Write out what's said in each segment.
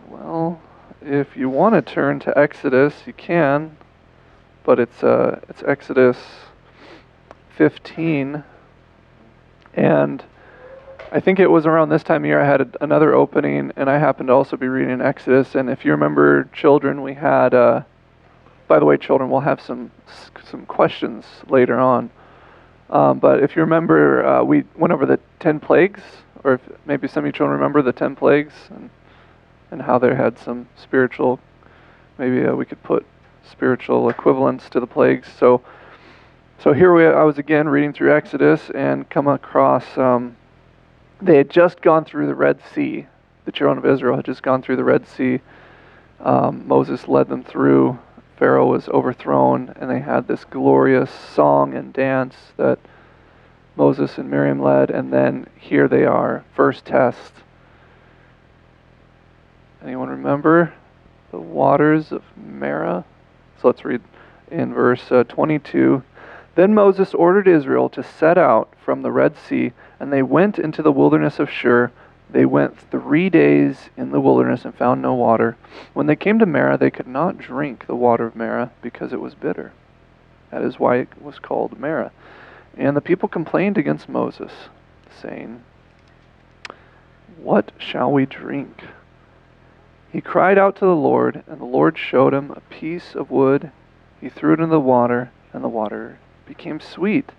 Well, if you want to turn to Exodus, you can, but it's Exodus 15, and I think it was around this time of year I had another opening, and I happened to also be reading Exodus. And if you remember, children, we had. By the way, children, we'll have some questions later on. But if you remember, we went over the 10 plagues, or if maybe some of you children remember the 10 plagues, and how they had some spiritual. Maybe we could put spiritual equivalents to the plagues. So here I was again reading through Exodus and come across. They had just gone through the Red Sea. The children of Israel had just gone through the Red Sea. Moses led them through. Pharaoh was overthrown, and they had this glorious song and dance that Moses and Miriam led. And then here they are, first test. Anyone remember the waters of Marah? So let's read in verse 22. Then Moses ordered Israel to set out from the Red Sea, and they went into the wilderness of Shur. They went 3 days in the wilderness and found no water. When they came to Marah, they could not drink the water of Marah because it was bitter. That is why it was called Marah. And the people complained against Moses, saying, "What shall we drink?" He cried out to the Lord, and the Lord showed him a piece of wood. He threw it into the water, and the water became sweet.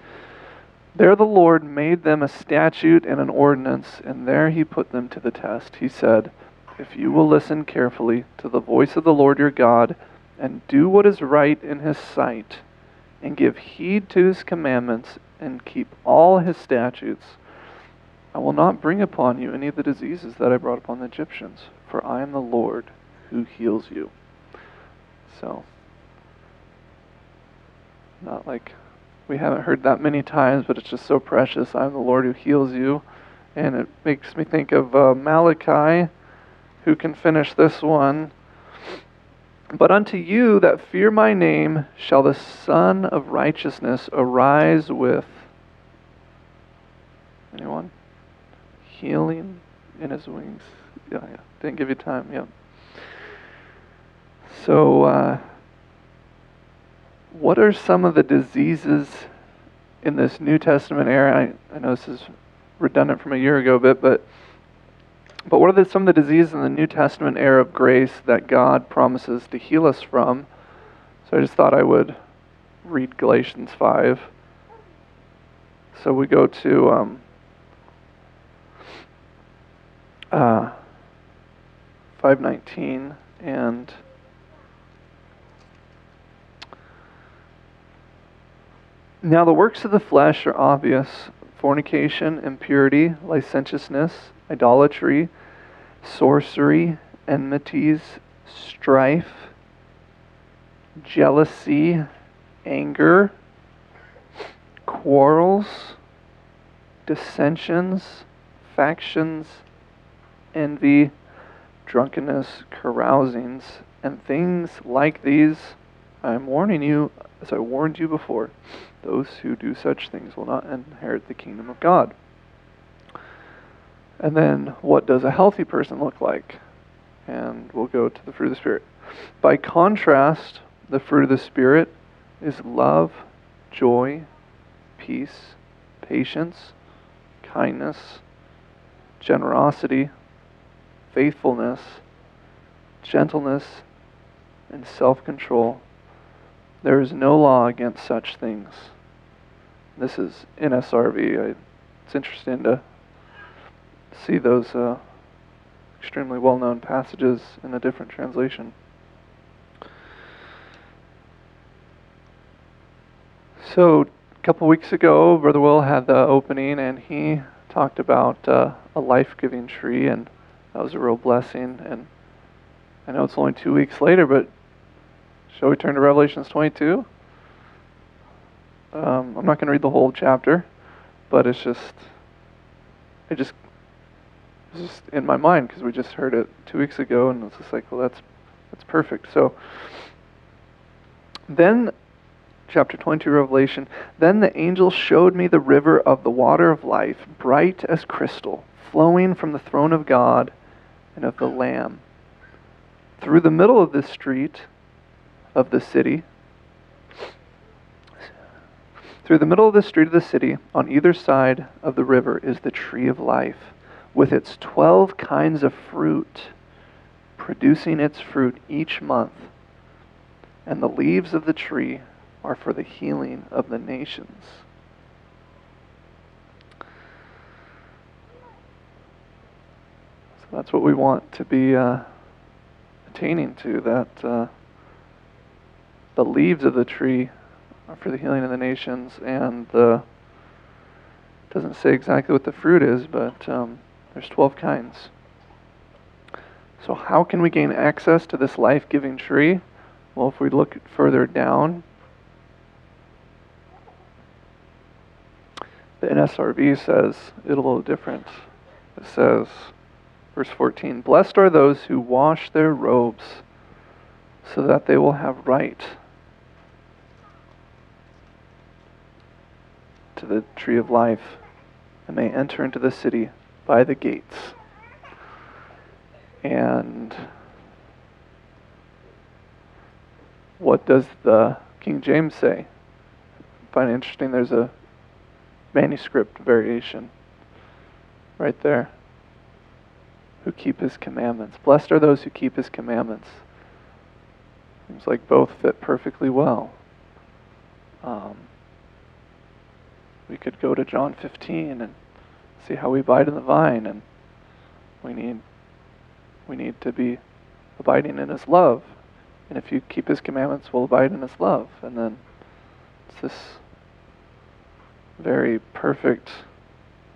There the Lord made them a statute and an ordinance, and there he put them to the test. He said, "If you will listen carefully to the voice of the Lord your God, and do what is right in his sight, and give heed to his commandments, and keep all his statutes, I will not bring upon you any of the diseases that I brought upon the Egyptians, for I am the Lord who heals you." So, not like we haven't heard that many times, but it's just so precious. I'm the Lord who heals you. And it makes me think of Malachi, who can finish this one. "But unto you that fear my name shall the Son of Righteousness arise with," anyone? "Healing in his wings." Yeah. Didn't give you time, yeah. So, what are some of the diseases in this New Testament era? I know this is redundant from a year ago a bit, but what are some of the diseases in the New Testament era of grace that God promises to heal us from? So I just thought I would read Galatians 5. So we go to 5:19, and now the works of the flesh are obvious: fornication, impurity, licentiousness, idolatry, sorcery, enmities, strife, jealousy, anger, quarrels, dissensions, factions, envy, drunkenness, carousings, and things like these. I am warning you, as I warned you before, those who do such things will not inherit the kingdom of God. And then, what does a healthy person look like? And we'll go to the fruit of the Spirit. By contrast, the fruit of the Spirit is love, joy, peace, patience, kindness, generosity, faithfulness, gentleness, and self-control. There is no law against such things. This is NSRV. It's interesting to see those extremely well-known passages in a different translation. So, a couple weeks ago, Brother Will had the opening, and he talked about a life-giving tree, and that was a real blessing. And I know it's only 2 weeks later, but shall we turn to Revelations 22? I'm not going to read the whole chapter, but it's just in my mind because we just heard it 2 weeks ago, and it's just like, well, that's perfect. So then, chapter 22, Revelation. Then the angel showed me the river of the water of life, bright as crystal, flowing from the throne of God and of the Lamb. Through the middle of this street of the city, through the middle of the street of the city, on either side of the river, is the tree of life, with its 12 kinds of fruit, producing its fruit each month. And the leaves of the tree are for the healing of the nations. So that's what we want to be attaining to, that the leaves of the tree are for the healing of the nations, and it doesn't say exactly what the fruit is, but there's 12 kinds. So how can we gain access to this life-giving tree? Well, if we look further down, the NSRV says it a little different. It says, verse 14, "Blessed are those who wash their robes, so that they will have right to the tree of life, and may enter into the city by the gates." And what does the King James say? I find it interesting, there's a manuscript variation right there. Who keep his commandments. Blessed are those who keep his commandments. Seems like both fit perfectly well. We could go to John 15 and see how we abide in the vine, and we need to be abiding in his love. And if you keep his commandments, we'll abide in his love. And then it's this very perfect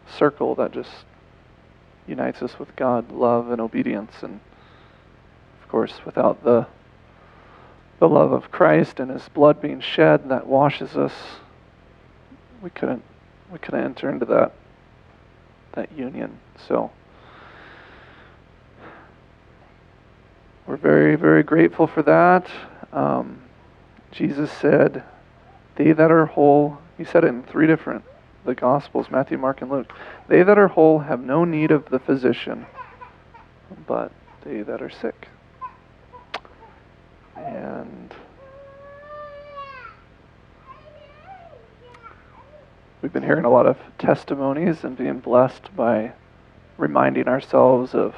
circle that just unites us with God, love and obedience. And of course, without the love of Christ and his blood being shed that washes us, we couldn't enter into that union. So we're very, very grateful for that. Jesus said, "They that are whole," he said it in the Gospels, Matthew, Mark, and Luke. "They that are whole have no need of the physician, but they that are sick." And we've been hearing a lot of testimonies and being blessed by reminding ourselves of,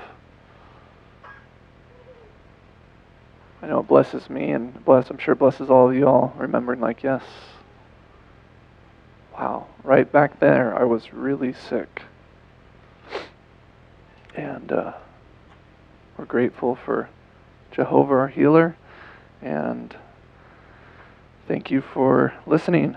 I know it blesses me, and I'm sure it blesses all of you all, remembering like, yes, wow, right back there I was really sick. And we're grateful for Jehovah our healer, and thank you for listening.